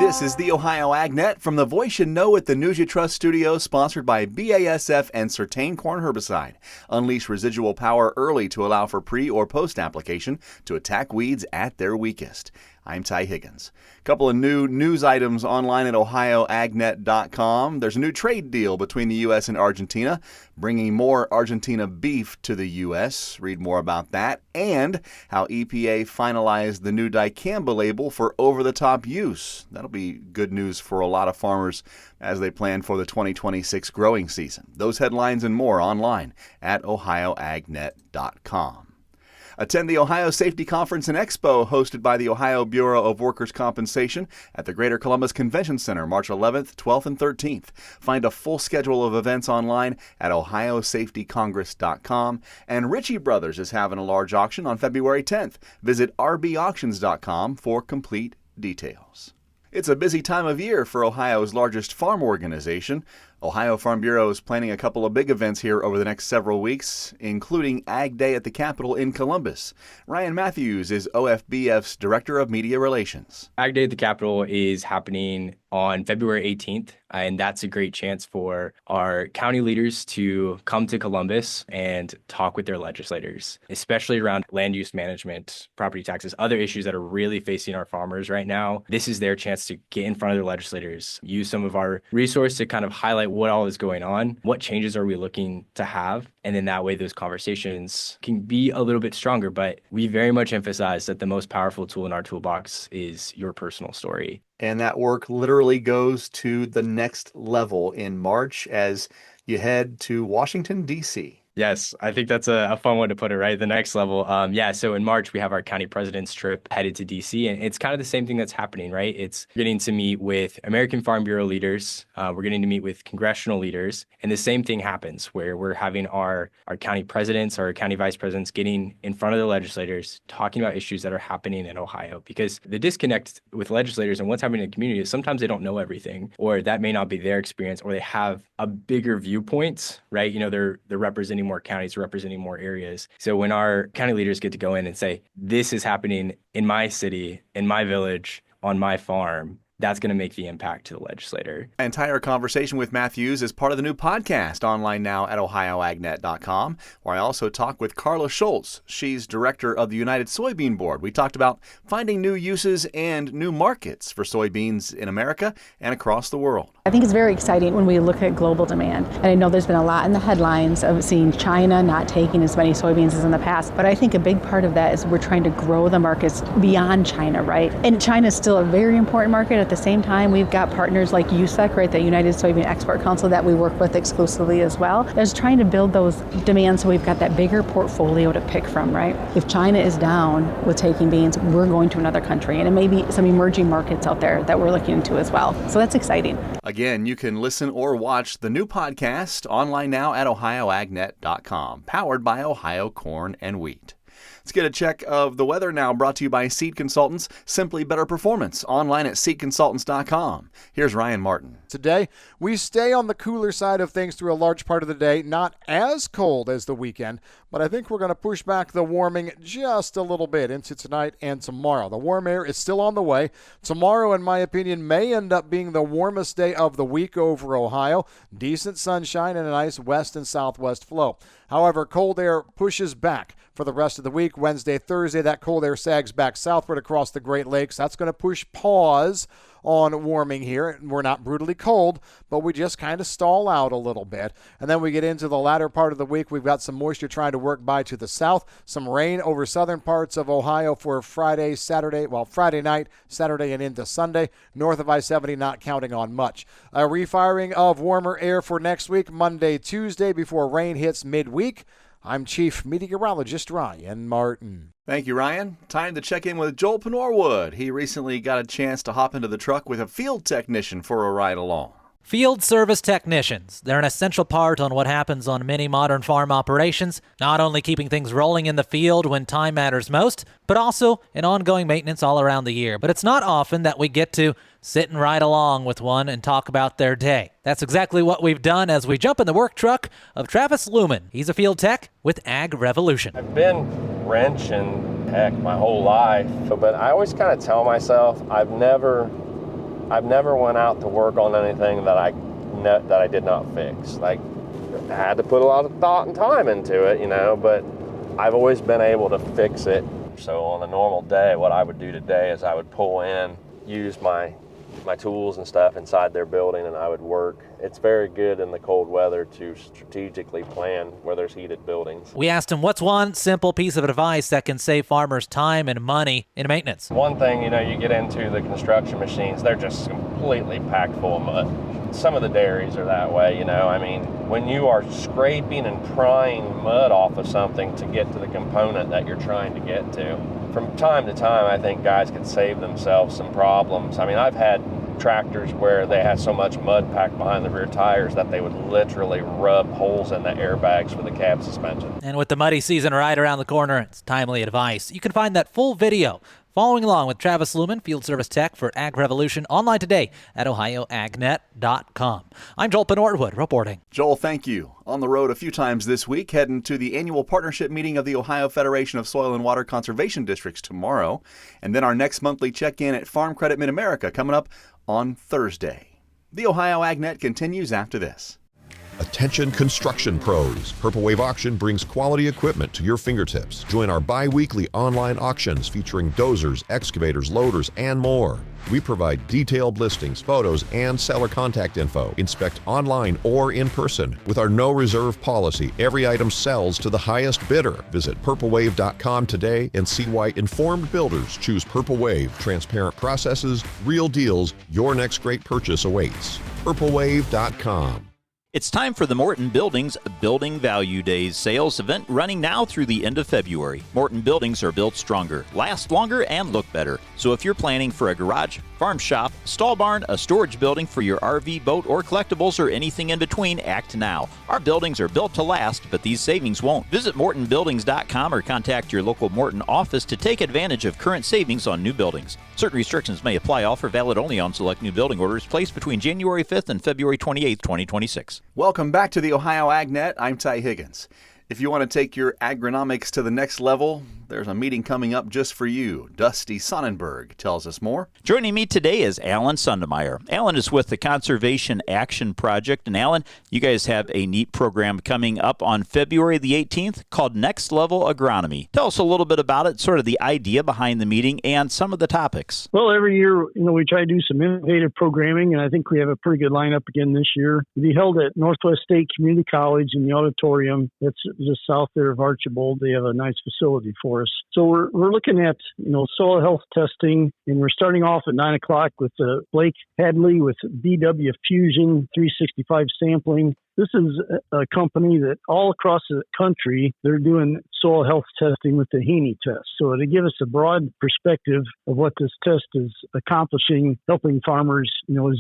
This is the Ohio AgNet from the Voice You Know at the News You Trust studio, sponsored by BASF and Certain Corn Herbicide. Unleash residual power early to allow for pre- or post-application to attack weeds at their weakest. I'm Ty Higgins. A couple of new news items online at ohioagnet.com. There's a new trade deal between the U.S. and Argentina, bringing more Argentina beef to the U.S. Read more about that, and how EPA finalized the new dicamba label for over-the-top use. That'll be good news for a lot of farmers as they plan for the 2026 growing season. Those headlines and more online at ohioagnet.com. Attend the Ohio Safety Conference and Expo hosted by the Ohio Bureau of Workers' Compensation at the Greater Columbus Convention Center, March 11th, 12th, and 13th. Find a full schedule of events online at ohiosafetycongress.com. And Ritchie Brothers is having a large auction on February 10th. Visit rbauctions.com for complete details. It's a busy time of year for Ohio's largest farm organization. Ohio Farm Bureau is planning a couple of big events here over the next several weeks, including Ag Day at the Capitol in Columbus. Ryan Matthews is OFBF's Director of Media Relations. Ag Day at the Capitol is happening on February 18th, and that's a great chance for our county leaders to come to Columbus and talk with their legislators, especially around land use management, property taxes, other issues that are really facing our farmers right now. This is their chance to get in front of their legislators, use some of our resource to kind of highlight what all is going on, what changes are we looking to have, and then that way those conversations can be a little bit stronger. But we very much emphasize that the most powerful tool in our toolbox is your personal story. And that work literally goes to the next level in March as you head to Washington, D.C. Yes, I think that's a fun way to put it, right? The next level. So in March, we have our county president's trip headed to D.C., and it's kind of the same thing that's happening, right? It's getting to meet with American Farm Bureau leaders. We're getting to meet with congressional leaders, and the same thing happens where we're having our county presidents, our county vice presidents getting in front of the legislators, talking about issues that are happening in Ohio. Because the disconnect with legislators and what's happening in the community is sometimes they don't know everything, or that may not be their experience, or they have a bigger viewpoint, right? You know, they're representing more counties, representing more areas. So when our county leaders get to go in and say, this is happening in my city, in my village, on my farm, that's going to make the impact to the legislator. An entire conversation with Matthews is part of the new podcast online now at ohioagnet.com, where I also talk with Carla Schultz. She's director of the United Soybean Board. We talked about finding new uses and new markets for soybeans in America and across the world. I think it's very exciting when we look at global demand. And I know there's been a lot in the headlines of seeing China not taking as many soybeans as in the past. But I think a big part of that is we're trying to grow the markets beyond China, right? And China is still a very important market. At the same time, we've got partners like USEC, right, the United Soybean Export Council, that we work with exclusively as well. That's trying to build those demands so we've got that bigger portfolio to pick from, right? If China is down with taking beans, we're going to another country. And it may be some emerging markets out there that we're looking into as well. So that's exciting. Again, you can listen or watch the new podcast online now at ohioagnet.com, powered by Ohio Corn and Wheat. Let's get a check of the weather now, brought to you by Seed Consultants, Simply Better Performance, online at seedconsultants.com. Here's Ryan Martin. Today, we stay on the cooler side of things through a large part of the day, not as cold as the weekend, but I think we're going to push back the warming just a little bit into tonight and tomorrow. The warm air is still on the way. Tomorrow, in my opinion, may end up being the warmest day of the week over Ohio. Decent sunshine and a nice west and southwest flow. However, cold air pushes back for the rest of the week. Wednesday, Thursday, that cold air sags back southward across the Great Lakes. That's going to push pause on warming here. We're not brutally cold, but we just kind of stall out a little bit. And then we get into the latter part of the week. We've got some moisture trying to work by to the south. Some rain over southern parts of Ohio for Friday night, Saturday, and into Sunday. North of I-70, not counting on much. A refiring of warmer air for next week, Monday, Tuesday, before rain hits midweek. I'm Chief Meteorologist Ryan Martin. Thank you, Ryan. Time to check in with Joel Penorwood. He recently got a chance to hop into the truck with a field technician for a ride along. Field service technicians. They're an essential part on what happens on many modern farm operations, not only keeping things rolling in the field when time matters most, but also in ongoing maintenance all around the year. But it's not often that we get to sit and ride along with one and talk about their day. That's exactly what we've done as we jump in the work truck of Travis Lumen. He's a field tech with Ag Revolution. I've been wrenching heck my whole life, but I always kind of tell myself I've never I've never went out to work on anything that I did not fix. Like, I had to put a lot of thought and time into it, but I've always been able to fix it. So on a normal day, what I would do today is I would pull in, use my tools and stuff inside their building, and I would work. It's very good in the cold weather to strategically plan where there's heated buildings. We asked him what's one simple piece of advice that can save farmers time and money in maintenance. One thing, you get into the construction machines, they're just completely packed full of mud. Some of the dairies are that way, when you are scraping and prying mud off of something to get to the component that you're trying to get to, from time to time, I think guys could save themselves some problems. I've had tractors where they had so much mud packed behind the rear tires that they would literally rub holes in the airbags for the cab suspension. And with the muddy season right around the corner, it's timely advice. You can find that full video following along with Travis Lumen, Field Service Tech for Ag Revolution, online today at ohioagnet.com. I'm Joel Penortwood reporting. Joel, thank you. On the road a few times this week, heading to the annual partnership meeting of the Ohio Federation of Soil and Water Conservation Districts tomorrow, and then our next monthly check-in at Farm Credit Mid-America coming up on Thursday. The Ohio AgNet continues after this. Attention construction pros. Purple Wave Auction brings quality equipment to your fingertips. Join our bi-weekly online auctions featuring dozers, excavators, loaders, and more. We provide detailed listings, photos, and seller contact info. Inspect online or in person. With our no reserve policy, every item sells to the highest bidder. Visit purplewave.com today and see why informed builders choose Purple Wave. Transparent processes, real deals. Your next great purchase awaits. purplewave.com. It's time for the Morton Buildings Building Value Days sales event running now through the end of February. Morton buildings are built stronger, last longer, and look better. So if you're planning for a garage, farm shop, stall barn, a storage building for your RV, boat, or collectibles, or anything in between, act now. Our buildings are built to last, but these savings won't. Visit mortonbuildings.com or contact your local Morton office to take advantage of current savings on new buildings. Certain restrictions may apply. Offer valid only on select new building orders placed between January 5th and February 28th, 2026. Welcome back to the Ohio AgNet. I'm Ty Higgins. If you want to take your agronomics to the next level, there's a meeting coming up just for you. Dusty Sonnenberg tells us more. Joining me today is Alan Sundemeyer. Alan is with the Conservation Action Project. And Alan, you guys have a neat program coming up on February the 18th called Next Level Agronomy. Tell us a little bit about it, sort of the idea behind the meeting and some of the topics. Well, every year, we try to do some innovative programming, and I think we have a pretty good lineup again this year. It'll be held at Northwest State Community College in the auditorium. That's just south there of Archibald. They have a nice facility for us. So we're looking at, soil health testing, and we're starting off at 9 o'clock with Blake Hadley with BW Fusion 365 sampling. This is a company that all across the country, they're doing soil health testing with the Haney test. So to give us a broad perspective of what this test is accomplishing, helping farmers,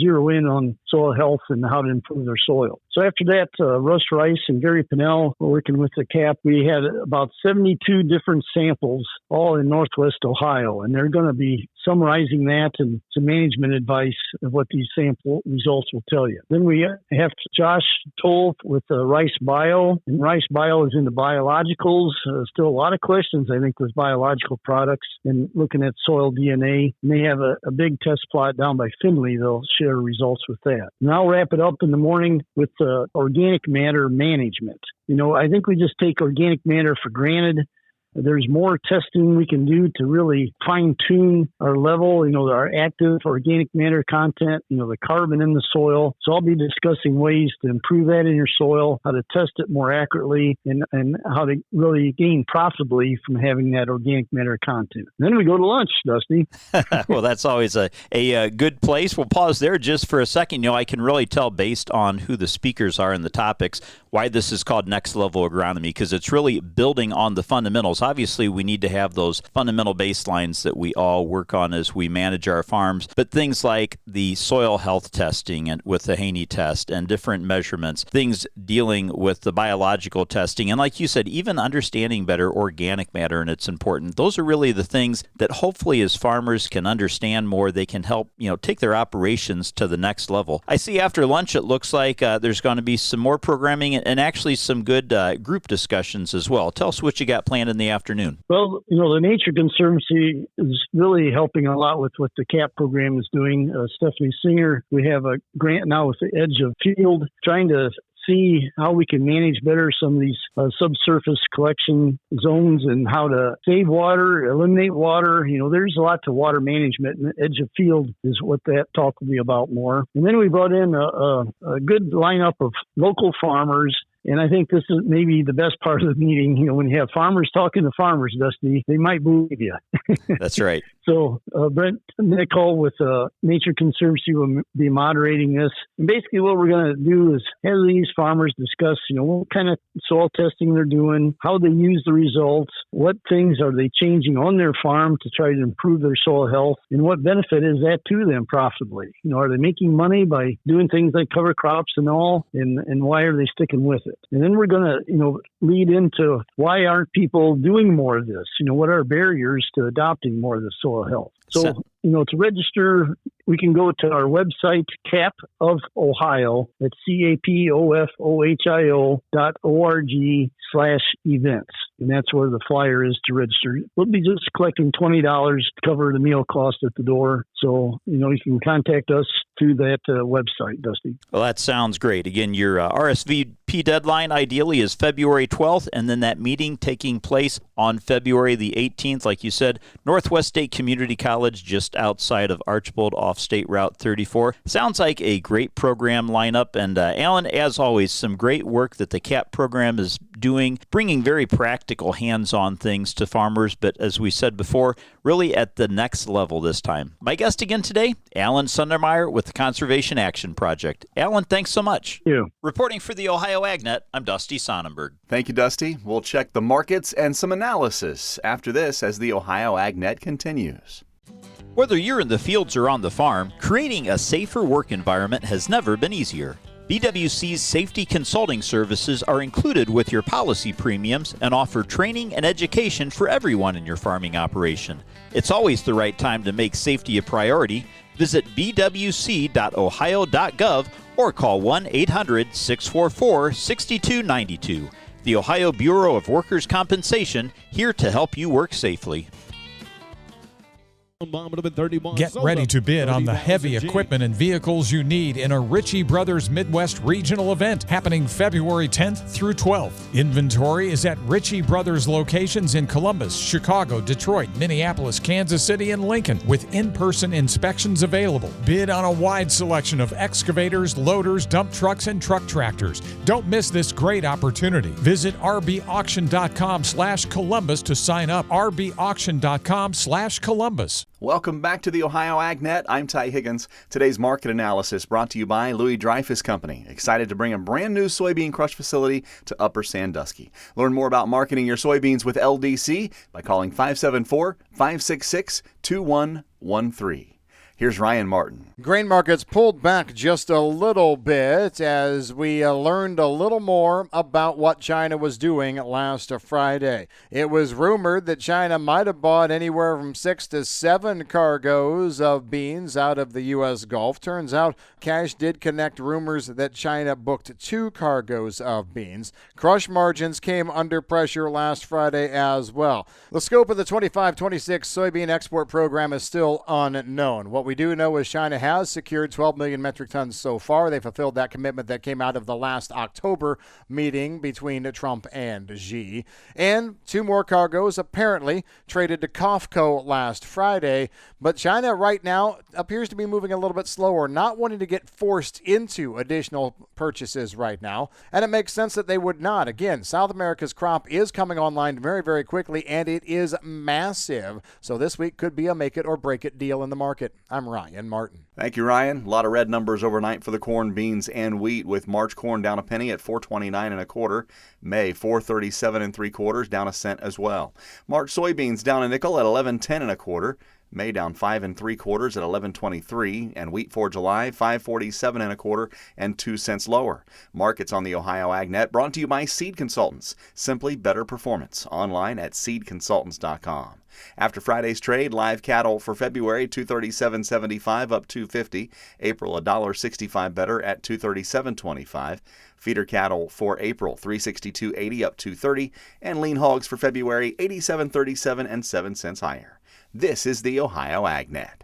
zero in on soil health and how to improve their soil. So after that, Russ Rice and Gary Pinnell were working with the CAP. We had about 72 different samples, all in Northwest Ohio, and they're going to be summarizing that and some management advice of what these sample results will tell you. Then we have Josh Toll with Rice Bio, and Rice Bio is into biologicals. Still a lot of questions, I think, with biological products and looking at soil DNA. And they have a big test plot down by Findlay. They'll share results with that. And I'll wrap it up in the morning with organic matter management. I think we just take organic matter for granted. There's more testing we can do to really fine-tune our level, our active organic matter content, the carbon in the soil. So I'll be discussing ways to improve that in your soil, how to test it more accurately, and how to really gain profitably from having that organic matter content. And then we go to lunch, Dusty. Well, that's always a good place. We'll pause there just for a second. I can really tell based on who the speakers are and the topics why this is called Next Level Agronomy, because it's really building on the fundamentals. Obviously, we need to have those fundamental baselines that we all work on as we manage our farms, but things like the soil health testing and with the Haney test and different measurements, things dealing with the biological testing, and like you said, even understanding better organic matter, and it's important. Those are really the things that hopefully as farmers can understand more, they can help, take their operations to the next level. I see after lunch, it looks like there's going to be some more programming and actually some good group discussions as well. Tell us what you got planned in the afternoon. Well, the Nature Conservancy is really helping a lot with what the CAP program is doing. Stephanie Singer, we have a grant now with the Edge of Field, trying to see how we can manage better some of these subsurface collection zones and how to save water, eliminate water. There's a lot to water management, and Edge of Field is what that talk will be about more. And then we brought in a good lineup of local farmers. And I think this is maybe the best part of the meeting. When you have farmers talking to farmers, Dusty, they might believe you. That's right. So Brent Nickel with Nature Conservancy will be moderating this. And basically what we're going to do is have these farmers discuss, what kind of soil testing they're doing, how they use the results, what things are they changing on their farm to try to improve their soil health, and what benefit is that to them profitably. Are they making money by doing things like cover crops and all, and why are they sticking with it? And then we're going to, lead into why aren't people doing more of this? What are barriers to adopting more of the soil health? So, to register, we can go to our website, CAP of Ohio. That's CAPOFOHIO.org/events. And that's where the flyer is to register. We'll be just collecting $20 to cover the meal cost at the door. So, you can contact us through that website, Dusty. Well, that sounds great. Again, your RSVP deadline ideally is February 12th, and then that meeting taking place on February the 18th. Like you said, Northwest State Community College, just outside of Archbold off State Route 34. Sounds like a great program lineup. And Alan, as always, some great work that the CAP program is doing, bringing very practical hands-on things to farmers, but as we said before, really at the next level this time. My guest again today, Alan Sundermeyer with the Conservation Action Project. Alan, thanks so much. Thank you. Reporting for the Ohio AgNet, I'm Dusty Sonnenberg. Thank you, Dusty. We'll check the markets and some analysis after this as the Ohio AgNet continues. Whether you're in the fields or on the farm, creating a safer work environment has never been easier. BWC's safety consulting services are included with your policy premiums and offer training and education for everyone in your farming operation. It's always the right time to make safety a priority. Visit bwc.ohio.gov or call 1-800-644-6292. The Ohio Bureau of Workers' Compensation, here to help you work safely. Get ready to bid on the heavy equipment and vehicles you need in a Ritchie Brothers Midwest Regional event happening February 10th through 12th. Inventory is at Ritchie Brothers locations in Columbus, Chicago, Detroit, Minneapolis, Kansas City, and Lincoln, with in-person inspections available. Bid on a wide selection of excavators, loaders, dump trucks, and truck tractors. Don't miss this great opportunity. Visit rbauction.com/Columbus to sign up. rbauction.com/Columbus. Welcome back to the Ohio AgNet. I'm Ty Higgins. Today's market analysis brought to you by Louis Dreyfus Company. Excited to bring a brand new soybean crush facility to Upper Sandusky. Learn more about marketing your soybeans with LDC by calling 574-566-2113. Here's Ryan Martin. Grain markets pulled back just a little bit as we learned a little more about what China was doing last Friday. It was rumored that China might have bought anywhere from 6 to 7 cargoes of beans out of the U.S. Gulf. Turns out cash did connect rumors that China booked 2 cargoes of beans. Crush margins came under pressure last Friday as well. The scope of the 25-26 soybean export program is still unknown. What we do know is China has secured 12 million metric tons so far. They fulfilled that commitment that came out of the last October meeting between Trump and Xi. And 2 more cargoes apparently traded to COFCO last Friday. But China right now appears to be moving a little bit slower, not wanting to get forced into additional purchases right now. And it makes sense that they would not. Again, South America's crop is coming online very, very quickly, and it is massive. So this week could be a make it or break it deal in the market. I'm Ryan Martin. Thank you, Ryan. A lot of red numbers overnight for the corn, beans, and wheat, with March corn down a penny at $4.29 1/4. May $4.37 3/4, down a cent as well. March soybeans down a nickel at $11.10 1/4. May down 5 3/4 at 11.23, and wheat for July 5.47 1/4 and 2 cents lower. Markets on the Ohio AgNet brought to you by Seed Consultants. Simply better performance. Online at seedconsultants.com. After Friday's trade, live cattle for February 237.75 up 250. April $1.65 better at 237.25. Feeder cattle for April 362.80 up 230, and lean hogs for February 87.37 and 7 cents higher. This is the Ohio AgNet.